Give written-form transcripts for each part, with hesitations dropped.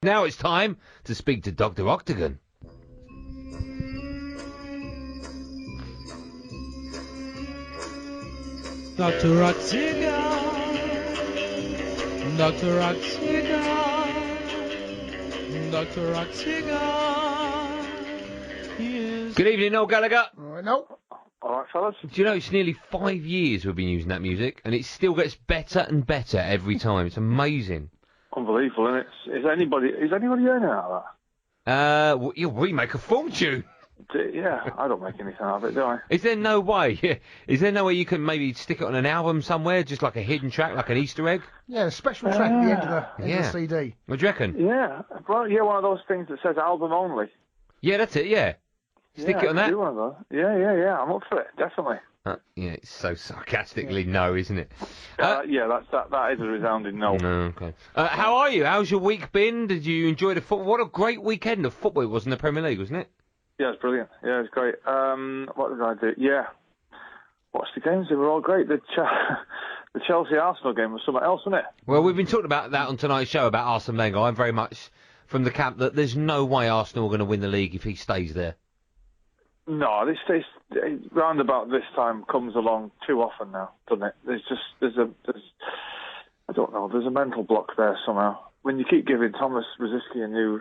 Now it's time to speak to Dr. Octagon. Dr. Octagon, Dr. Octagon, Dr. Octagon. Yes. Good evening, Noel Gallagher. No. All right, fellas. Do you know it's nearly 5 years we've been using that music, and it still gets better and better every time. It's amazing. Unbelievable, isn't it? Is anybody earning out of that? We make a fortune. Yeah, I don't make anything out of it, do I? Is there no way? Is there no way you can maybe stick it on an album somewhere, just like a hidden track, like an Easter egg? Yeah, a special track at the end of the CD. What do you reckon? Yeah, well, yeah, one of those things that says album only. Yeah, that's it. Yeah, stick it on that. Do one of those. Yeah. I'm up for it, definitely. Yeah, it's so sarcastically no, isn't it? That is a resounding no. Okay. How are you? How's your week been? Did you enjoy the football? What a great weekend of football it was in the Premier League, wasn't it? Yeah, it's brilliant. Yeah, it's great. What did I do? Yeah, watched the games. They were all great. The Chelsea-Arsenal game was something else, wasn't it? Well, we've been talking about that on tonight's show about Arsene Wenger. I'm very much from the camp that there's no way Arsenal are going to win the league if he stays there. No, this round about this time comes along too often now, doesn't it? There's I don't know. There's a mental block there somehow. When you keep giving Thomas Rosicky a new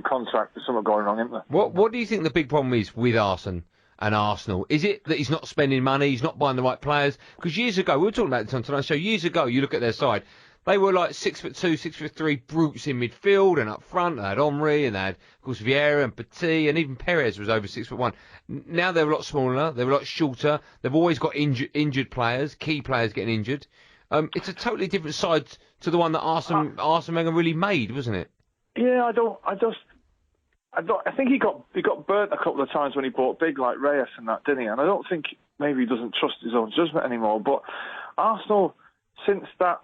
contract, there's something going wrong, isn't there? What do you think the big problem is with Arsene and Arsenal? Is it that he's not spending money, he's not buying the right players? Because years ago, we were talking about this on tonight's show, years ago, you look at their side, they were like 6'2", 6'3" brutes in midfield and up front. They had Omri and they had, of course, Vieira and Petit, and even Perez was over 6'1". Now they're a lot smaller, they're a lot shorter. They've always got injured players, key players getting injured. It's a totally different side to the one that Arsene Wenger really made, wasn't it? Yeah, I think he got burnt a couple of times when he bought big like Reyes and that, didn't he? And I don't think maybe he doesn't trust his own judgment anymore. But Arsenal, since that,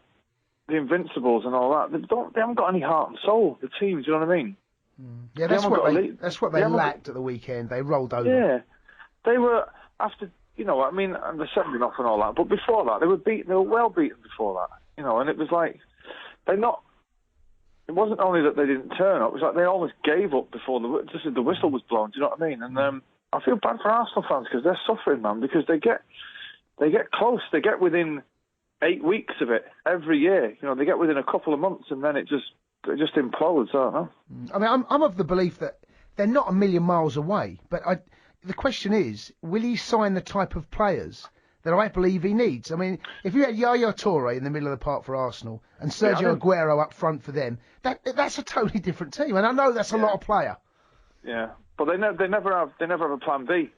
the Invincibles and all that, they haven't got any heart and soul. The team, do you know what I mean? Yeah, that's what they lacked at the weekend. They rolled over. Yeah, they were after. You know, I mean, and the sending off and all that. But before that, they were beaten. They were well beaten before that. You know, and it was like it wasn't only that they didn't turn up. It was like they almost gave up before the whistle was blown. Do you know what I mean? And I feel bad for Arsenal fans because they're suffering, man. Because they get close. They get within 8 weeks of it every year. You know, they get within a couple of months, and then it just implodes. I don't know. I mean, I'm of the belief that they're not a million miles away, but the question is, will he sign the type of players that I believe he needs? I mean, if you had Yaya Toure in the middle of the park for Arsenal and Sergio Aguero up front for them, that's a totally different team. And I know that's a lot of player. Yeah, but they never have a plan B.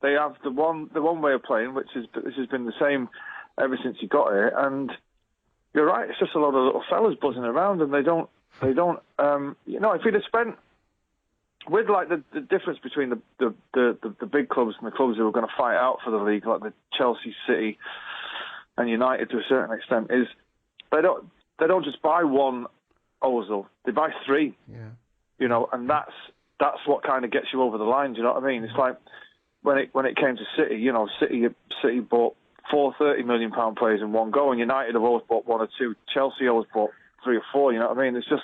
They have the one way of playing, which has been the same ever since he got here. And you're right, it's just a lot of little fellas buzzing around, and they don't. You know, if he'd have spent. With like the difference between the big clubs and the clubs who are going to fight out for the league, like the Chelsea, City, and United to a certain extent, is they don't just buy one Ozil, they buy three. Yeah. You know, and that's what kind of gets you over the line. Do you know what I mean? It's like when it came to City, you know, City bought 4 £30 million players in one go, and United have always bought 1 or 2. Chelsea always bought 3 or 4. You know what I mean? It's just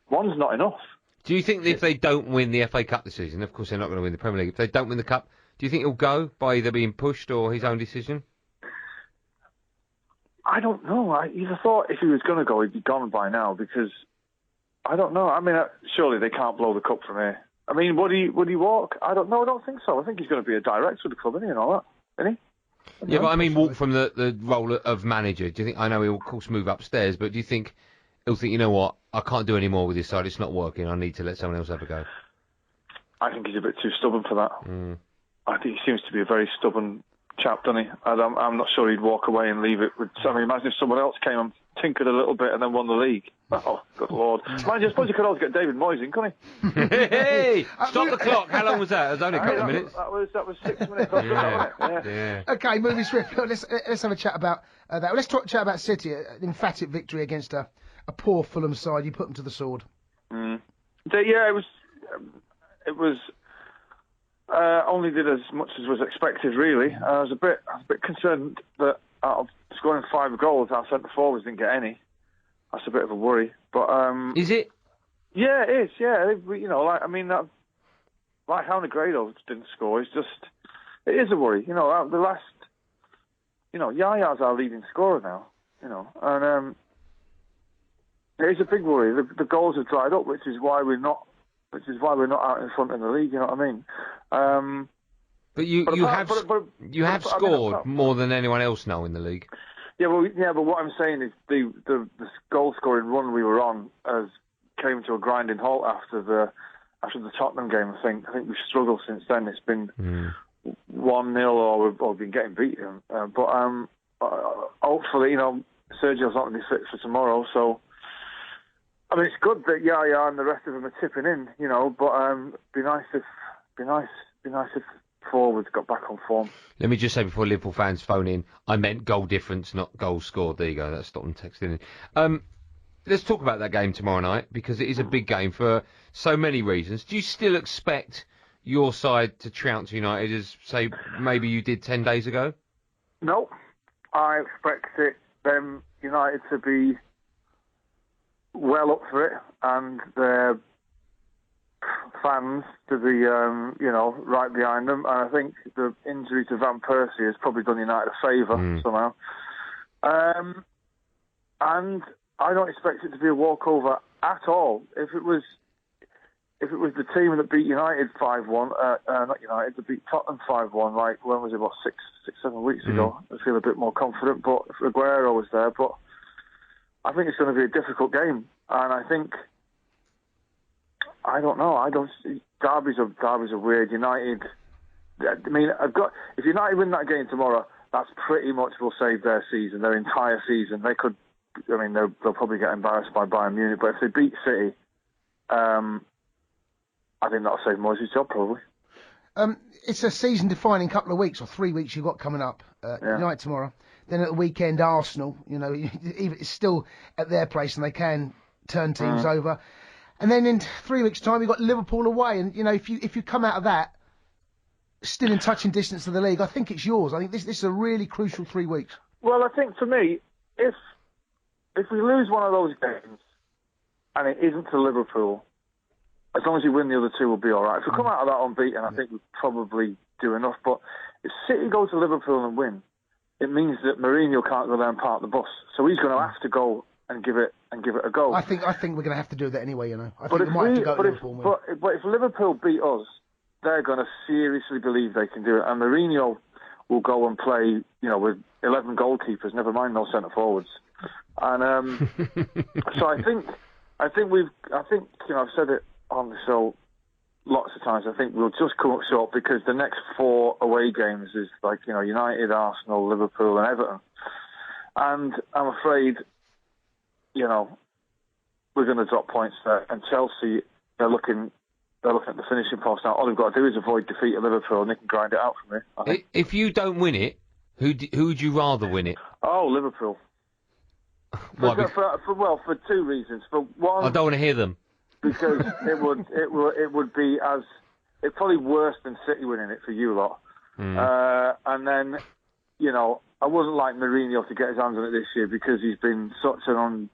one's not enough. Do you think that if they don't win the FA Cup this season, of course they're not going to win the Premier League, if they don't win the Cup, do you think he'll go by either being pushed or his own decision? I don't know. You'd have thought if he was going to go, he'd be gone by now, because I don't know. I mean, surely they can't blow the cup from here. I mean, would he walk? I don't know. I don't think so. I think he's going to be a director of the club, isn't he, and all that? Isn't he? Yeah, but I mean, walk from the role of manager. Do you think? I know he'll, of course, move upstairs, but do you think he'll think, you know what, I can't do any more with this side, it's not working, I need to let someone else have a go? I think he's a bit too stubborn for that. I think he seems to be a very stubborn chap, doesn't he? I'm not sure he'd walk away and leave it with... I mean, imagine if someone else came and tinkered a little bit and then won the league. Oh, good Lord. Mind you, I suppose you could always get David Moyes in, couldn't he? Hey! Stop the clock. How long was that? It was only a couple of minutes. That was 6 minutes. Yeah. Okay, moving swift. Let's have a chat about that. Let's chat about City. An emphatic victory against a poor Fulham side. You put them to the sword. Yeah, it was only did as much as was expected, really. I was a bit concerned that out of scoring 5 goals, our centre forwards didn't get any. That's a bit of a worry. But is it? Yeah, it is. Yeah, you know, like I mean, like how Negredo didn't score is just, it is a worry. You know, the last, you know, Yaya's our leading scorer now. You know, and it is a big worry. The goals have dried up, which is why we're not out in front in the league. You know what I mean? But you have scored more than anyone else now in the league. Yeah, but what I'm saying is the goal scoring run we were on came to a grinding halt after the Tottenham game. I think we've struggled since then. It's been 1-0 or we've been getting beaten. But hopefully, you know, Sergio's not going to be fit for tomorrow. So I mean, it's good that Yaya and the rest of them are tipping in, you know. But be nice if forwards got back on form. Let me just say before Liverpool fans phone in, I meant goal difference, not goals scored. There you go. That's stopped them texting in. Let's talk about that game tomorrow night, because it is a big game for so many reasons. Do you still expect your side to trounce United as, say, maybe you did 10 days ago? No. I expect United to be well up for it, and their fans to be, you know, right behind them. And I think the injury to Van Persie has probably done United a favour somehow. And I don't expect it to be a walkover at all. If it was the team that beat United 5-1, not United, that beat Tottenham 5-1, like, when was it, what, 7 weeks ago, I feel a bit more confident, but if Aguero was there. But I think it's going to be a difficult game, and I think, I don't know, derbies are weird. United, I mean, if United win that game tomorrow, that's pretty much will save their season, their entire season. They could, I mean, they'll probably get embarrassed by Bayern Munich, but if they beat City, I think that'll save Moyes' job, probably. It's a season-defining couple of weeks, or 3 weeks you've got coming up. United tomorrow. Then at the weekend, Arsenal. You know, it's still at their place, and they can turn teams over. And then in 3 weeks' time, you've got Liverpool away. And, you know, if you come out of that still in touching distance of the league, I think it's yours. I think this is a really crucial 3 weeks. Well, I think, for me, if we lose one of those games, and it isn't to Liverpool, as long as you win the other two, we'll be all right. If we come out of that unbeaten, I think we'll probably do enough. But if City go to Liverpool and win, it means that Mourinho can't go there and park the bus. So he's going to have to go and give it a go. I think we're going to have to do that anyway. You know, I think we might have to go to Liverpool and win. But if Liverpool beat us, they're going to seriously believe they can do it, and Mourinho will go and play, you know, with 11 goalkeepers, never mind no centre forwards. And so I think you know, I've said it on the show lots of times. I think we'll just come up short because the next 4 away games is like, you know, United, Arsenal, Liverpool, and Everton. And I'm afraid, you know, we're going to drop points there. And Chelsea, they're looking at the finishing post now. All they've got to do is avoid defeat at Liverpool, and they can grind it out from there, I think. If you don't win it, who would you rather win it? Oh, Liverpool. For 2 reasons. For one, I don't want to hear them. Because it would be it's probably worse than City winning it for you lot. And then, you know, I wouldn't like Mourinho to get his hands on it this year because he's been such an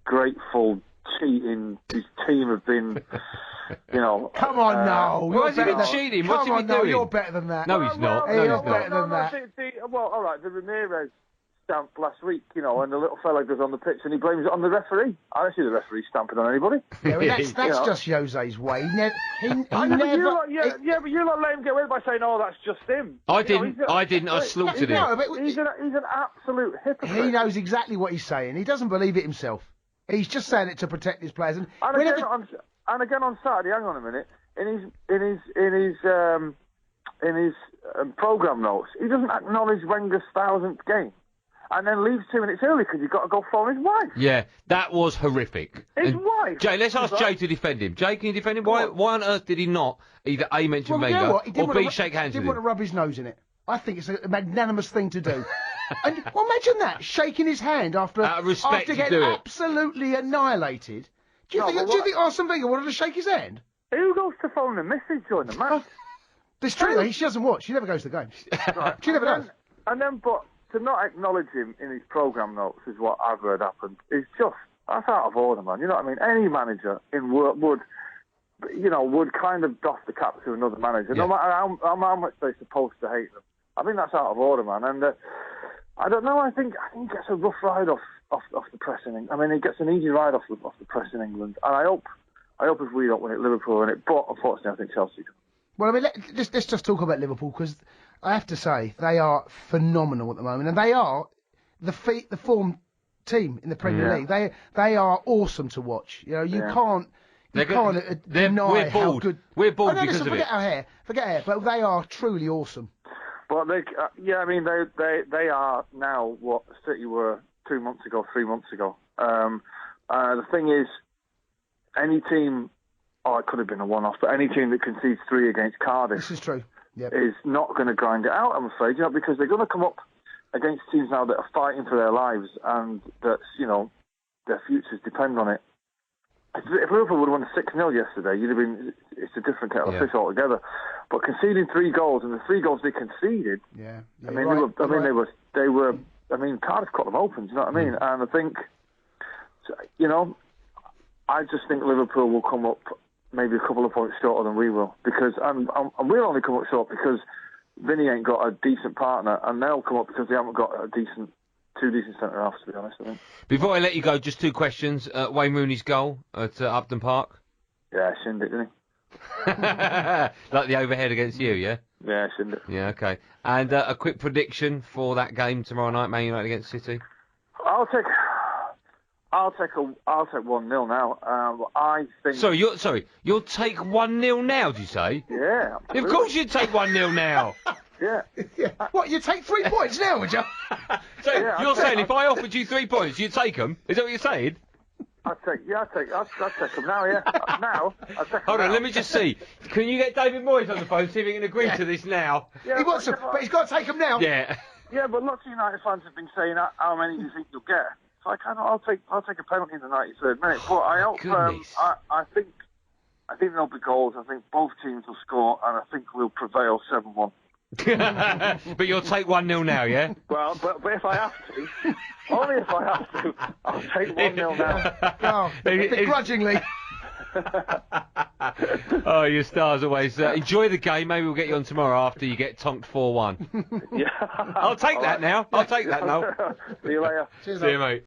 ungrateful, cheating. His team have been, you know. Come on now. Why is he been cheating? What's he been doing? You're better than that. No, he's not. You're better than that. Well, all right, the Ramirez stamp last week, you know, and the little fella goes on the pitch and he blames it on the referee. I don't see the referee stamping on anybody. Yeah, that's just Jose's way. But you lot let him get away by saying, "Oh, that's just him." I didn't. I slaughtered him. No, he's an absolute hypocrite. He knows exactly what he's saying. He doesn't believe it himself. He's just saying it to protect his players. And again on Saturday, hang on a minute, in his programme notes, he doesn't acknowledge Wenger's 1000th game. And then leaves 2 minutes early because you've got to go phone his wife. Yeah, that was horrific. His wife? Jay, let's ask Jay to defend him. Jay, can you defend him? Why on earth did he not either A, mention Wenger, or B, shake hands with him? He didn't want to rub his nose in it. I think it's a magnanimous thing to do. And well, imagine that, shaking his hand after getting absolutely annihilated. Do you think Arsene Wenger wanted to shake his hand? Who goes to phone the missus during the match? It's true, though. She doesn't watch. She never goes to the games. Right. She never does. And then, but to not acknowledge him in his programme notes is what I've heard happened. It's just That's out of order, man. You know what I mean? Any manager in work would kind of doff the cap to another manager, no matter how much they're supposed to hate them. I think that's out of order, man. And I don't know. I think he gets a rough ride off the press in England. I mean, he gets an easy ride off the press in England. And I hope if we don't win it, Liverpool win it. But unfortunately, I think Chelsea do. Well, I mean, let's just talk about Liverpool, because I have to say they are phenomenal at the moment, and they are the form team in the Premier League. They are awesome to watch. You know, you can't deny how good. We're bored because of it. Forget our hair, but they are truly awesome. But they are now what City were 3 months ago. The thing is, any team, it could have been a one-off, but any team that concedes 3 against Cardiff, this is true, is not going to grind it out, I'm afraid, because they're going to come up against teams now that are fighting for their lives and that, their futures depend on it. If Liverpool would have won 6-0 yesterday, it's a different kettle of fish altogether. But conceding 3 goals, and the 3 goals they conceded, Cardiff cut them open, do you know what I mean? And I think, I just think Liverpool will come up maybe a couple of points shorter than we will, because and we'll only come up short because Vinny ain't got a decent partner, and they'll come up because they haven't got two decent centre halves, to be honest. I think. Before I let you go, just 2 questions. Wayne Rooney's goal at Upton Park. Yeah, shinned it, didn't he? Like the overhead against you, yeah. Yeah, shinned it. Yeah, okay. And a quick prediction for that game tomorrow night, Man United against City. I'll take 1-0 now. I think. You'll take 1-0 now, do you say? Yeah. Absolutely. Of course you'd take 1-0 now. Yeah. What, you take 3 points now, would you? So you're saying if I offered you 3 points, you'd take them? Is that what you're saying? I'd take them now, yeah. I'd take them. Hold on, let me just see. Can you get David Moyes on the phone, see if he can agree to this now? Yeah, he wants to, but he's got to take them now. Yeah. Yeah, but lots of United fans have been saying, how many do you think you'll get? So I'll take a penalty in the 93rd minute. But I hope, I think there'll be goals. I think both teams will score, and I think we'll prevail 7-1. But you'll take 1-0 now, yeah? Well, but if I have to, only if I have to, I'll take 1-0 now. Begrudgingly. Oh, your stars always. Enjoy the game. Maybe we'll get you on tomorrow after you get tonked 4-1. Yeah. I'll take that now. I'll take that now. See you later. See you, mate.